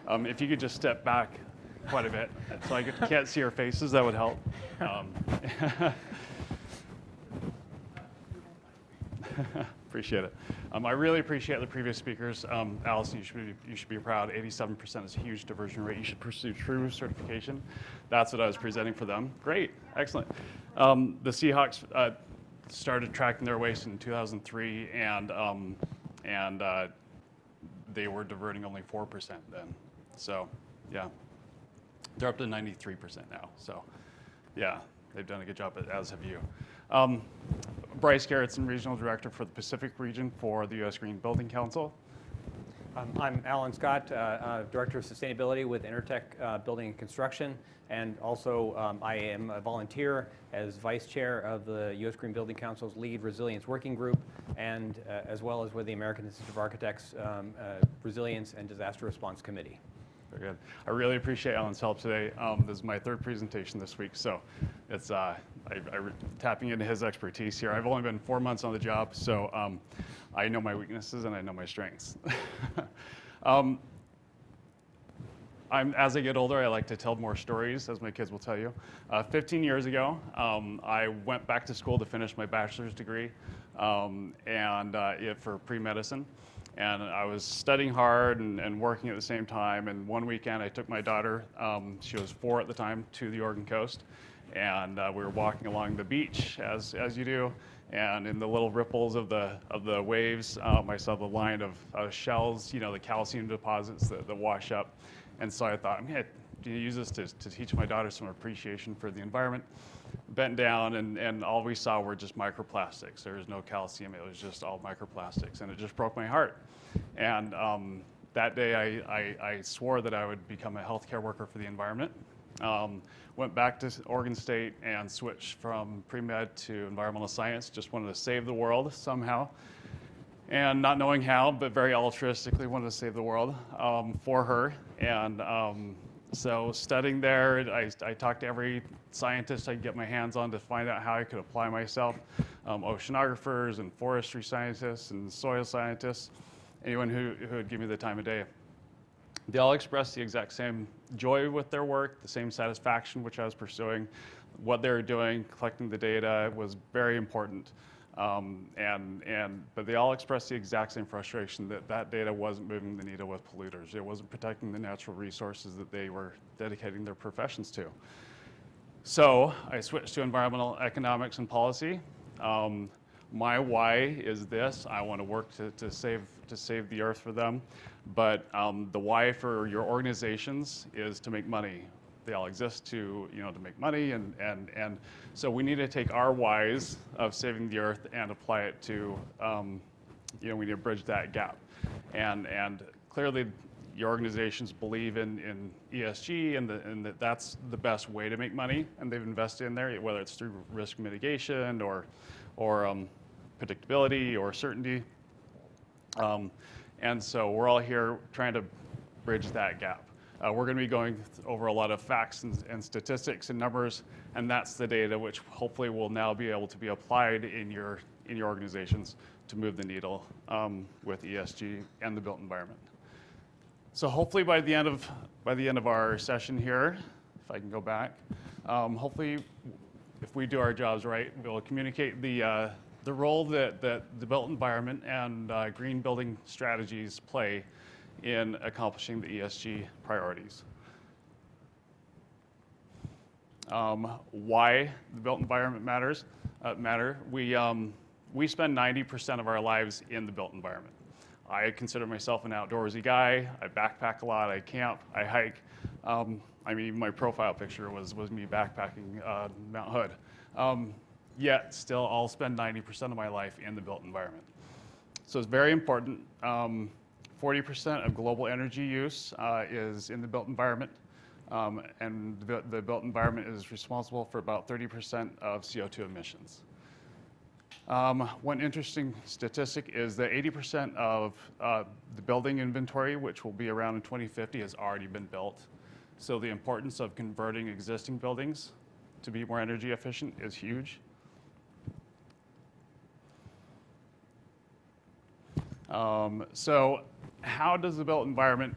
If you could just step back quite a bit so I can't see your faces, that would help. Appreciate it. I really appreciate the previous speakers. Allison, you should be proud. 87% is a huge diversion rate. You should pursue true certification. That's what I was presenting for them. Great, excellent. The Seahawks started tracking their waste in 2003, and they were diverting only 4% then. So, yeah, they're up to 93% now. So, yeah, they've done a good job, as have you. Bryce Gerritsen, Regional Director for the Pacific Region for the U.S. Green Building Council. I'm Alan Scott, Director of Sustainability with Intertek Building and Construction, and also I am a volunteer as Vice Chair of the U.S. Green Building Council's Lead Resilience Working Group, and as well as with the American Institute of Architects Resilience and Disaster Response Committee. Very good. I really appreciate Alan's help today. This is my third presentation this week, so it's tapping into his expertise here. I've only been 4 months on the job, so I know my weaknesses and I know my strengths. As I get older, I like to tell more stories, as my kids will tell you. 15 years ago, I went back to school to finish my bachelor's degree for pre-medicine. And I was studying hard and working at the same time. And one weekend, I took my daughter, she was 4 at the time, to the Oregon coast. And we were walking along the beach, as you do. And in the little ripples of the waves, I saw the line of shells, the calcium deposits that wash up. And so I thought, I'm going to use this to teach my daughter some appreciation for the environment. Bent down, and all we saw were just microplastics. There was no calcium. It was just all microplastics, and it just broke my heart. And that day, I swore that I would become a healthcare worker for the environment. Went back to Oregon State and switched from pre-med to environmental science. Just wanted to save the world somehow. And not knowing how, but very altruistically wanted to save the world for her. And so studying there, I talked to every scientist I could get my hands on to find out how I could apply myself. Oceanographers and forestry scientists and soil scientists, anyone who would give me the time of day. They all expressed the exact same joy with their work, the same satisfaction which I was pursuing. What they were doing, collecting the data was very important. But they all expressed the exact same frustration that data wasn't moving the needle with polluters. It wasn't protecting the natural resources that they were dedicating their professions to. So I switched to environmental economics and policy. My why is this: I want to work to save the earth for them. But the why for your organizations is to make money. They all exist to make money, and so we need to take our whys of saving the earth and apply it to, we need to bridge that gap. And clearly, your organizations believe in ESG and that's the best way to make money, and they've invested in there, whether it's through risk mitigation or predictability or certainty. And so we're all here trying to bridge that gap. We're going to be going over a lot of facts and statistics and numbers, and that's the data which hopefully will now be able to be applied in your organizations to move the needle with ESG and the built environment. So hopefully by the end of our session here, if I can go back, hopefully if we do our jobs right, we'll communicate the role that the built environment and green building strategies play in accomplishing the ESG priorities. Why the built environment matter? We spend 90% of our lives in the built environment. I consider myself an outdoorsy guy. I backpack a lot. I camp. I hike. Even my profile picture was me backpacking Mount Hood. Yet still, I'll spend 90% of my life in the built environment. So it's very important. 40% of global energy use is in the built environment, and the built environment is responsible for about 30% of CO2 emissions. One interesting statistic is that 80% of the building inventory, which will be around in 2050, has already been built. So the importance of converting existing buildings to be more energy efficient is huge. So how does the built environment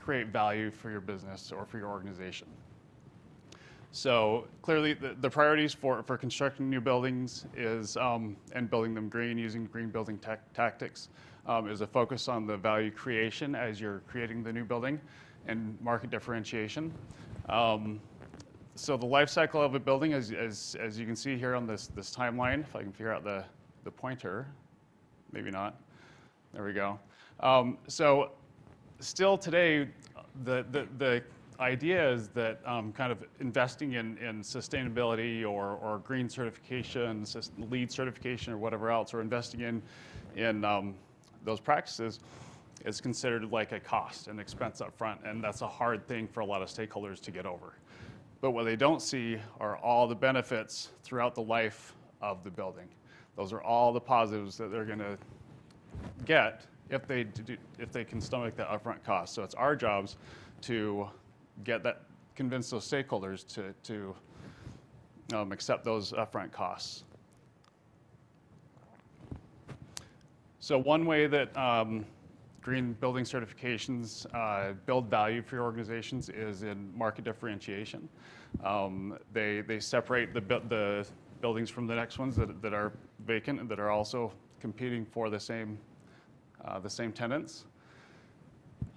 create value for your business or for your organization. So clearly the priorities for constructing new buildings is, and building them green using green building tactics, is a focus on the value creation as you're creating the new building and market differentiation. So the life cycle of a building, as you can see here on this timeline, if I can figure out the pointer, maybe not, there we go. So still today, the idea is that kind of investing in sustainability or green certification, LEED certification or whatever else, or investing in those practices is considered like a cost, an expense up front, and that's a hard thing for a lot of stakeholders to get over. But what they don't see are all the benefits throughout the life of the building. Those are all the positives that they're going to get if they can stomach that upfront cost. So it's our jobs to convince those stakeholders to accept those upfront costs. So one way that green building certifications build value for your organizations is in market differentiation. They separate the buildings from the next ones that are vacant and that are also competing for the same tenants.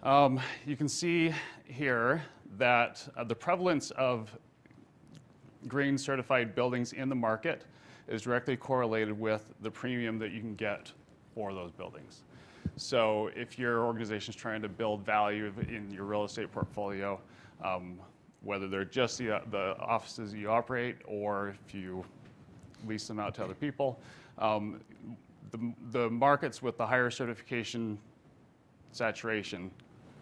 You can see here that the prevalence of green certified buildings in the market is directly correlated with the premium that you can get for those buildings. So if your organization is trying to build value in your real estate portfolio, whether they're just the offices you operate or if you lease them out to other people, the markets with the higher certification saturation,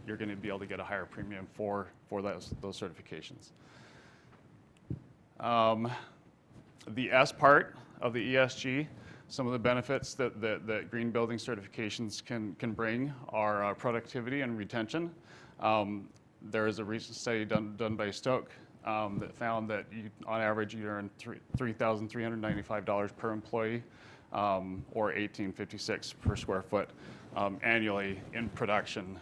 you're going to be able to get a higher premium for those certifications. The S part of the ESG, some of the benefits that green building certifications can bring are productivity and retention. There is a recent study done by Stoke that found that on average you earn $3,395 per employee, or $1,856 per square foot annually in production,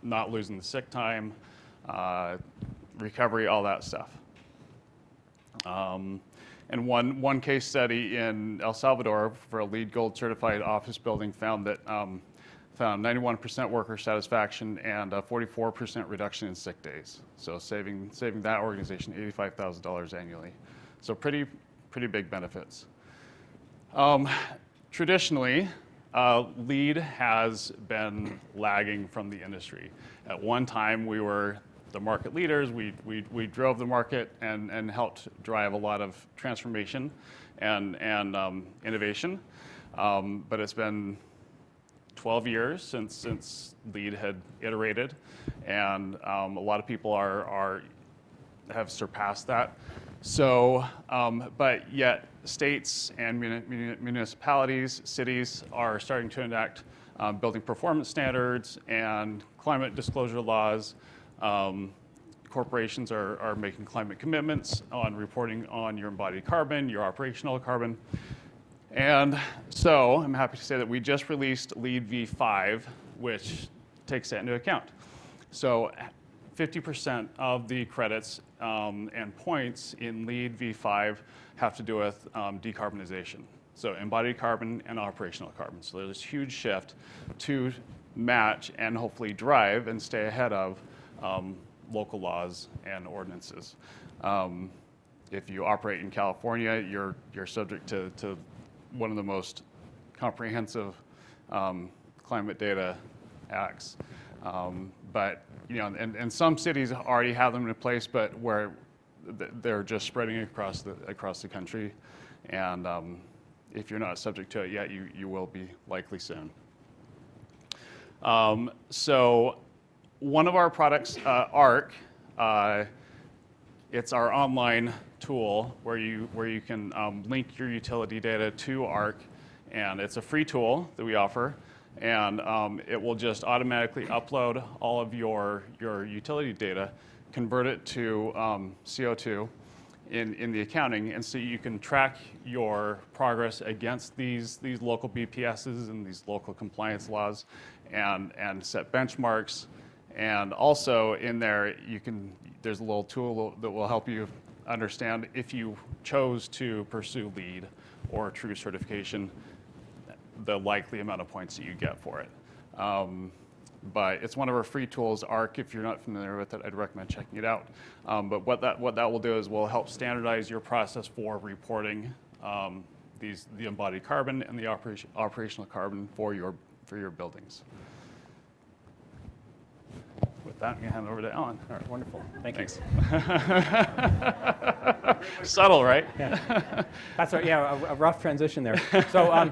not losing the sick time, recovery, all that stuff. And one case study in El Salvador for a LEED Gold certified office building found 91% worker satisfaction and a 44% reduction in sick days. So saving that organization $85,000 annually. So pretty big benefits. Traditionally, LEED has been lagging from the industry. At one time, we were the market leaders. We drove the market and helped drive a lot of transformation and innovation. But it's been 12 years since LEED had iterated, and a lot of people have surpassed that. So, but yet states and municipalities, cities are starting to enact building performance standards and climate disclosure laws. Corporations are making climate commitments on reporting on your embodied carbon, your operational carbon. And so I'm happy to say that we just released LEED v5, which takes that into account. So 50% of the credits and points in LEED v5 have to do with decarbonization. So embodied carbon and operational carbon. So there's this huge shift to match and hopefully drive and stay ahead of local laws and ordinances. If you operate in California, you're subject to one of the most comprehensive climate data acts. But and some cities already have them in place, but where they're just spreading across the country. And if you're not subject to it yet, you will be likely soon. So one of our products, ARC, it's our online tool where you can link your utility data to ARC, and it's a free tool that we offer, and it will just automatically upload all of your utility data, convert it to CO2 in the accounting, and so you can track your progress against these local BPSs and these local compliance laws, and set benchmarks. And also in there, there's a little tool that will help you understand if you chose to pursue LEED or true certification, the likely amount of points that you get for it. But it's one of our free tools, ARC. If you're not familiar with it, I'd recommend checking it out. But what that will do is will help standardize your process for reporting the embodied carbon and the operational carbon for your buildings. With that, I'm going to hand it over to Alan. All right, wonderful. Thank you. Thanks. Subtle, right? Yeah. That's a rough transition there. So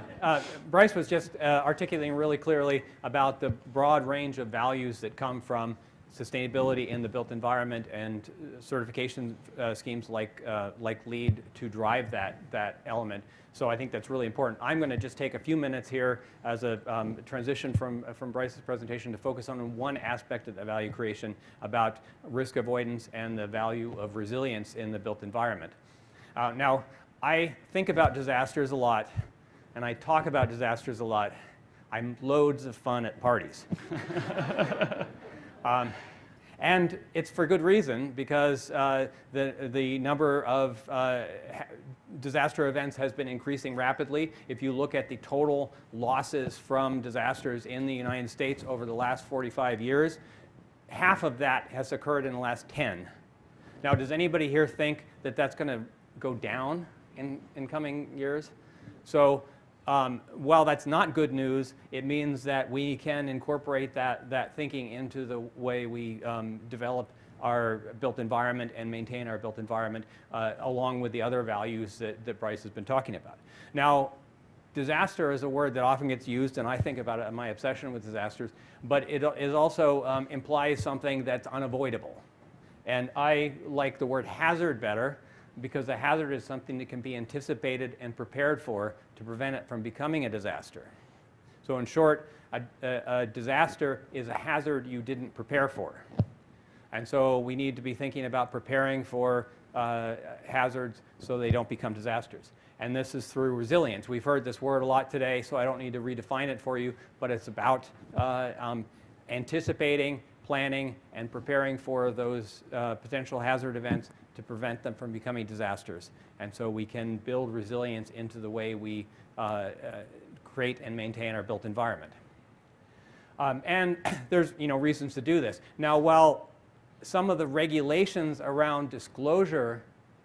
Bryce was just articulating really clearly about the broad range of values that come from sustainability in the built environment and certification schemes like LEED to drive that element. So I think that's really important. I'm going to just take a few minutes here as a transition from Bryce's presentation to focus on one aspect of the value creation about risk avoidance and the value of resilience in the built environment. Now, I think about disasters a lot, and I talk about disasters a lot. I'm loads of fun at parties. And it's for good reason, because the number of disaster events has been increasing rapidly. If you look at the total losses from disasters in the United States over the last 45 years, half of that has occurred in the last 10. Now, does anybody here think that that's going to go down in coming years? So while that's not good news, it means that we can incorporate that thinking into the way we develop our built environment and maintain our built environment, along with the other values that Bryce has been talking about. Now, disaster is a word that often gets used, and I think about it, my obsession with disasters, but it also implies something that's unavoidable. And I like the word hazard better, because a hazard is something that can be anticipated and prepared for to prevent it from becoming a disaster. So in short, a disaster is a hazard you didn't prepare for. And so we need to be thinking about preparing for hazards so they don't become disasters. And this is through resilience. We've heard this word a lot today, so I don't need to redefine it for you, but it's about anticipating, planning, and preparing for those potential hazard events to prevent them from becoming disasters. And so we can build resilience into the way we create and maintain our built environment. And there's reasons to do this. Now, while some of the regulations around disclosure,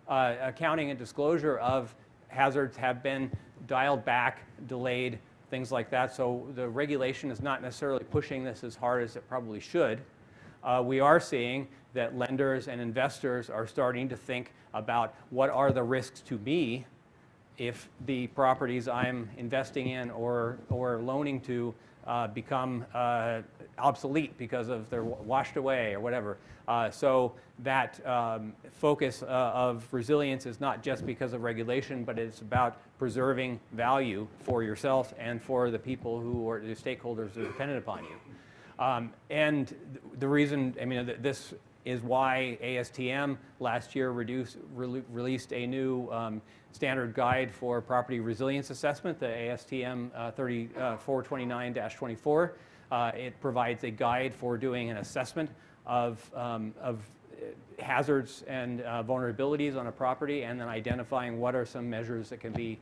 accounting and disclosure of hazards have been dialed back, delayed, things like that, so the regulation is not necessarily pushing this as hard as it probably should. We are seeing that lenders and investors are starting to think about what are the risks to me if the properties I'm investing in or loaning to become obsolete because of they're washed away or whatever. So that focus of resilience is not just because of regulation, but it's about preserving value for yourself and for the people who are the stakeholders who are dependent upon you. And the reason, this is why ASTM last year released a new standard guide for property resilience assessment, the ASTM 3429-24. It provides a guide for doing an assessment of hazards and vulnerabilities on a property, and then identifying what are some measures that can be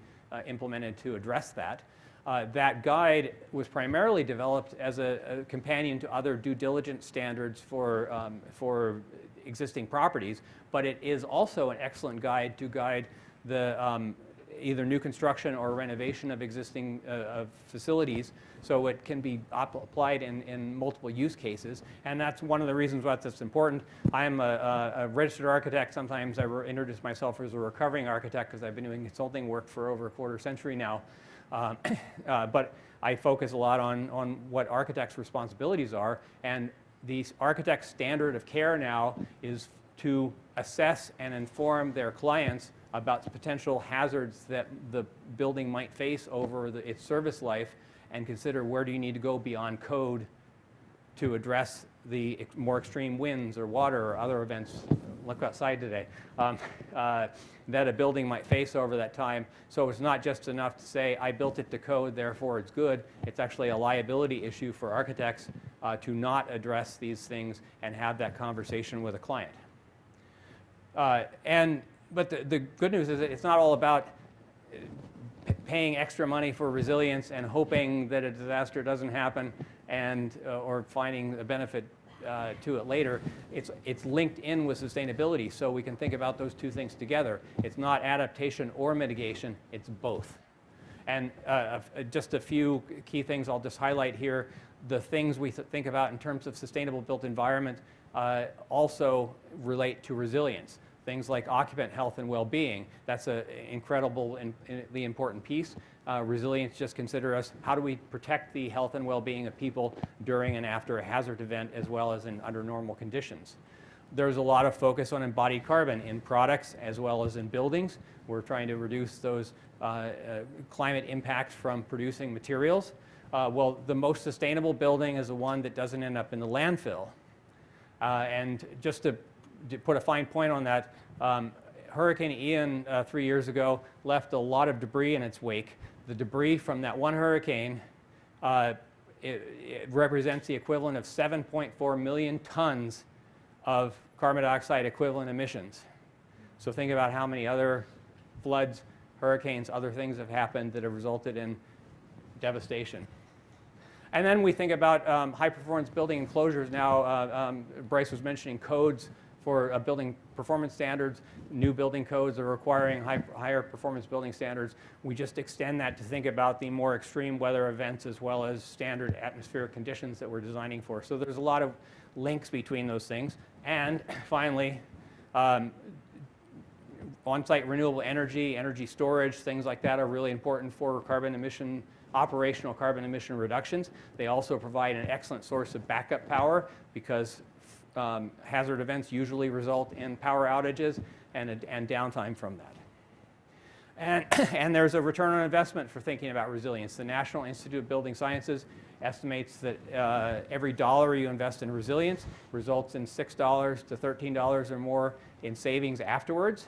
implemented to address that. That guide was primarily developed as a companion to other due diligence standards for existing properties, but it is also an excellent guide to guide the either new construction or renovation of existing facilities, so it can be applied in multiple use cases. And that's one of the reasons why that's important. I'm a registered architect. Sometimes I introduce myself as a recovering architect because I've been doing consulting work for over a quarter century now. But I focus a lot on what architects' responsibilities are, and the architect's standard of care now is to assess and inform their clients about the potential hazards that the building might face over its service life, and consider where do you need to go beyond code to address the more extreme winds or water or other events, look outside today, that a building might face over that time. So it's not just enough to say, I built it to code, therefore it's good. It's actually a liability issue for architects to not address these things and have that conversation with a client. But the good news is that it's not all about paying extra money for resilience and hoping that a disaster doesn't happen or finding a benefit to it later. It's linked in with sustainability, so we can think about those two things together. It's not adaptation or mitigation, it's both. And just a few key things I'll just highlight here. The things we think about in terms of sustainable built environment also relate to resilience. Things like occupant health and well-being, that's an incredibly important piece. Resilience just consider us, how do we protect the health and well-being of people during and after a hazard event as well as under normal conditions. There's a lot of focus on embodied carbon in products as well as in buildings. We're trying to reduce those climate impacts from producing materials. Well, the most sustainable building is the one that doesn't end up in the landfill. And just to put a fine point on that, Hurricane Ian 3 years ago left a lot of debris in its wake. The debris from that one hurricane, it represents the equivalent of 7.4 million tons of carbon dioxide equivalent emissions. So think about how many other floods, hurricanes, other things have happened that have resulted in devastation. And then we think about high performance building enclosures. Now, Bryce was mentioning codes for building performance standards. New building codes are requiring higher performance building standards. We just extend that to think about the more extreme weather events as well as standard atmospheric conditions that we're designing for. So there's a lot of links between those things. And finally, on-site renewable energy, energy storage, things like that are really important for operational carbon emission reductions. They also provide an excellent source of backup power because hazard events usually result in power outages and downtime from that. And there's a return on investment for thinking about resilience. The National Institute of Building Sciences estimates that every dollar you invest in resilience results in $6 to $13 or more in savings afterwards.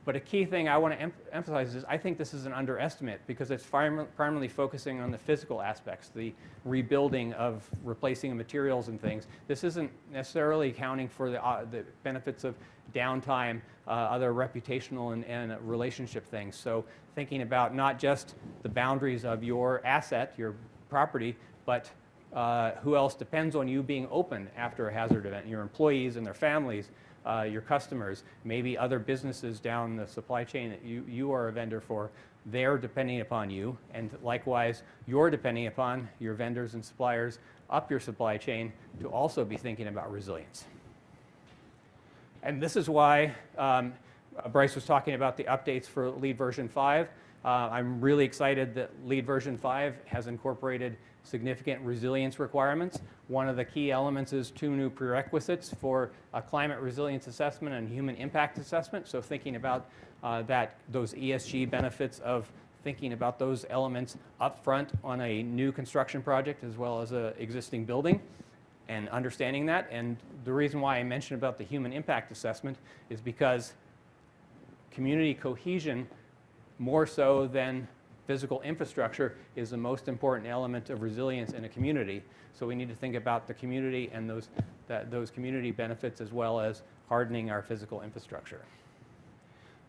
But a key thing I want to emphasize is I think this is an underestimate because it's primarily focusing on the physical aspects, the rebuilding of replacing materials and things. This isn't necessarily accounting for the benefits of downtime, other reputational and relationship things. So thinking about not just the boundaries of your asset, your property, but who else depends on you being open after a hazard event, your employees and their families, your customers, maybe other businesses down the supply chain that you are a vendor for, they're depending upon you, and likewise, you're depending upon your vendors and suppliers up your supply chain to also be thinking about resilience. And this is why Bryce was talking about the updates for LEED version 5. I'm really excited that LEED version 5 has incorporated significant resilience requirements. One of the key elements is 2 new prerequisites for a climate resilience assessment and human impact assessment. So thinking about those ESG benefits of thinking about those elements up front on a new construction project as well as an existing building and understanding that. And the reason why I mentioned about the human impact assessment is because community cohesion, more so than physical infrastructure, is the most important element of resilience in a community. So we need to think about the community and those community benefits as well as hardening our physical infrastructure.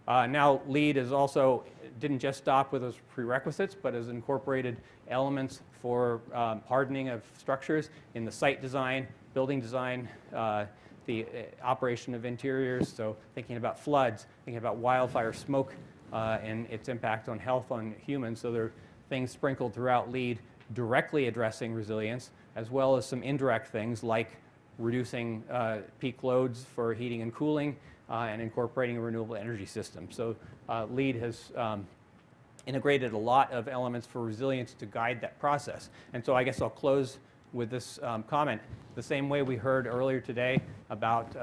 Now, LEED didn't just stop with those prerequisites, but has incorporated elements for hardening of structures in the site design, building design, the operation of interiors, so thinking about floods, thinking about wildfire smoke, and its impact on health on humans. So there are things sprinkled throughout LEED directly addressing resilience, as well as some indirect things like reducing peak loads for heating and cooling and incorporating a renewable energy system. So LEED has integrated a lot of elements for resilience to guide that process. And so I guess I'll close with this comment. The same way we heard earlier today about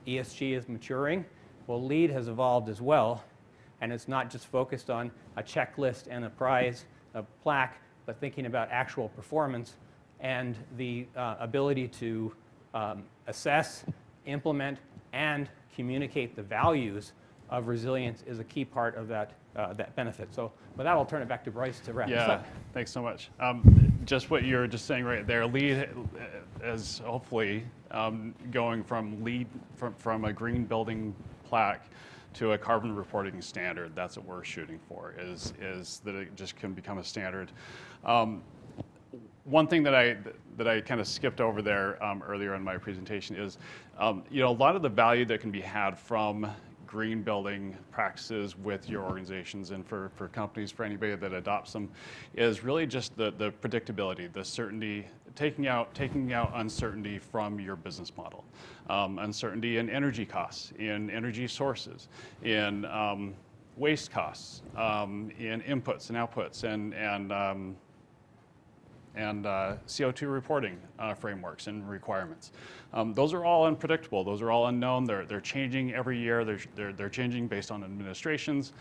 ESG is maturing, well, LEED has evolved as well. And it's not just focused on a checklist and a prize, a plaque, but thinking about actual performance and the ability to assess, implement, and communicate the values of resilience is a key part of that benefit. So with that, I'll turn it back to Bryce to wrap this Yeah, up. thanks so much. Just what you were just saying right there, LEED is hopefully going from a green building plaque to a carbon reporting standard. That's what we're shooting for, is that it just can become a standard. One thing that I kind of skipped over there earlier in my presentation is, a lot of the value that can be had from green building practices with your organizations and for companies, for anybody that adopts them, is really just the predictability, the certainty, taking out uncertainty from your business model. Uncertainty in energy costs, in energy sources, in waste costs, in inputs and outputs, and CO2 reporting frameworks and requirements. Those are all unpredictable. Those are all unknown. They're changing every year. They're changing based on administrations.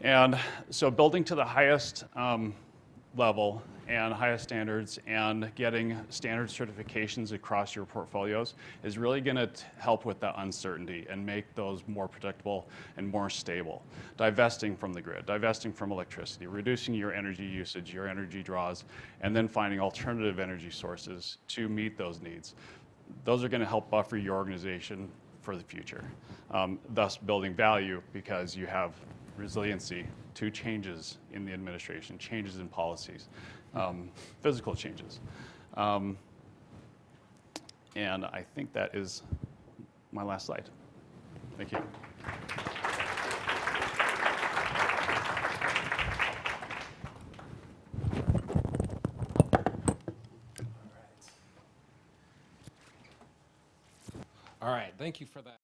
And so building to the highest level and highest standards and getting standard certifications across your portfolios is really going to help with that uncertainty and make those more predictable and more stable. Divesting from the grid, divesting from electricity, reducing your energy usage, your energy draws, and then finding alternative energy sources to meet those needs. Those are going to help buffer your organization for the future, thus building value because you have resiliency to changes in the administration, changes in policies, physical changes. And I think that is my last slide. Thank you. All right, thank you for that.